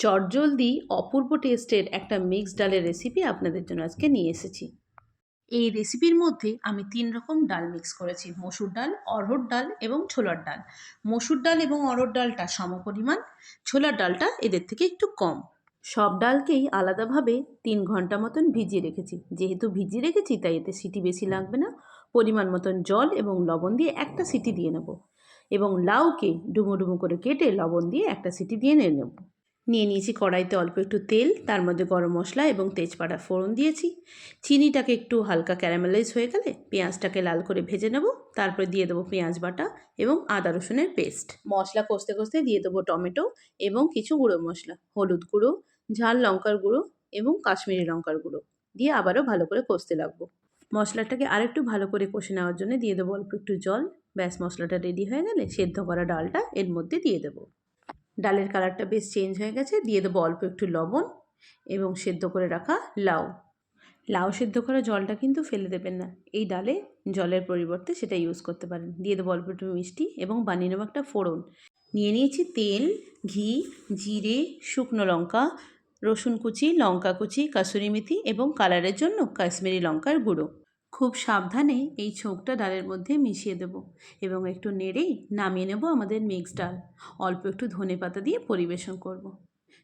চটজলদি অপূর্ব টেস্টের একটা মিক্সড ডালের রেসিপি আপনাদের জন্য আজকে নিয়ে এসেছি। এই রেসিপির মধ্যে আমি ৩ রকম ডাল মিক্স করেছি। মসুর ডাল, অড়হর ডাল এবং ছোলার ডাল। মসুর ডাল এবং অড়হর ডালটা সমপরিমাণ, ছোলার ডালটা এদের থেকে একটু কম। সব ডালকেই আলাদাভাবে ৩ ঘন্টা মতন ভিজিয়ে রেখেছি। যেহেতু ভিজিয়ে রেখেছি তাই এতে সিটি বেশি লাগবে না। পরিমাণ মতন জল এবং লবণ দিয়ে একটা সিটি দিয়ে নেব এবং লাউকে ডুমো ডুমো করে কেটে লবণ দিয়ে একটা সিটি দিয়ে নেব। নিয়ে নিয়েছি কড়াইতে অল্প একটু তেল, তার মধ্যে গরম মশলা এবং তেজপাতা ফোড়ন দিয়েছি। চিনিটাকে একটু হালকা ক্যারামেলাইজ হয়ে গেলে পেঁয়াজটাকে লাল করে ভেজে নেব। তারপরে দিয়ে দেবো পেঁয়াজ বাটা এবং আদা রসুনের পেস্ট। মশলা কষতে কষতে দিয়ে দেবো টমেটো এবং কিছু গুঁড়ো মশলা, হলুদ গুঁড়ো, ঝাল লঙ্কার গুঁড়ো এবং কাশ্মীরি লঙ্কার গুঁড়ো দিয়ে আবারও ভালো করে কষতে লাগবো। মশলাটাকে আরেকটু ভালো করে কষে নেওয়ার জন্য দিয়ে দেবো অল্প একটু জল। ব্যাস, মশলাটা রেডি হয়ে গেলে সেদ্ধ করা ডালটা এর মধ্যে দিয়ে দেবো। ডালের কালারটা বেশ চেঞ্জ হয়ে গেছে। দিয়ে দেবো অল্প একটু লবণ এবং সেদ্ধ করে রাখা লাউ। লাউ সেদ্ধ করা জলটা কিন্তু ফেলে দেবেন না, এই ডালে জলের পরিবর্তে সেটা ইউজ করতে পারেন। দিয়ে দেবো অল্প একটু মিষ্টি এবং বানিয়ে নেবো একটা ফোড়ন। নিয়ে নিয়েছি তেল, ঘি, জিরে, শুকনো লঙ্কা, রসুন কুচি, লঙ্কা কুচি, কাসুরি মেথি এবং কালারের জন্য কাশ্মীরি লঙ্কার গুঁড়ো। খুব সাবধানে এই ছোঁকটা ডালের মধ্যে মিশিয়ে দেবো এবং একটু নেড়েই নামিয়ে নেব আমাদের মিক্সড ডাল। অল্প একটু ধনেপাতা দিয়ে পরিবেশন করব।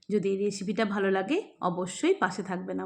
যদি এই রেসিপিটা ভালো লাগে অবশ্যই পাশে থাকবেন।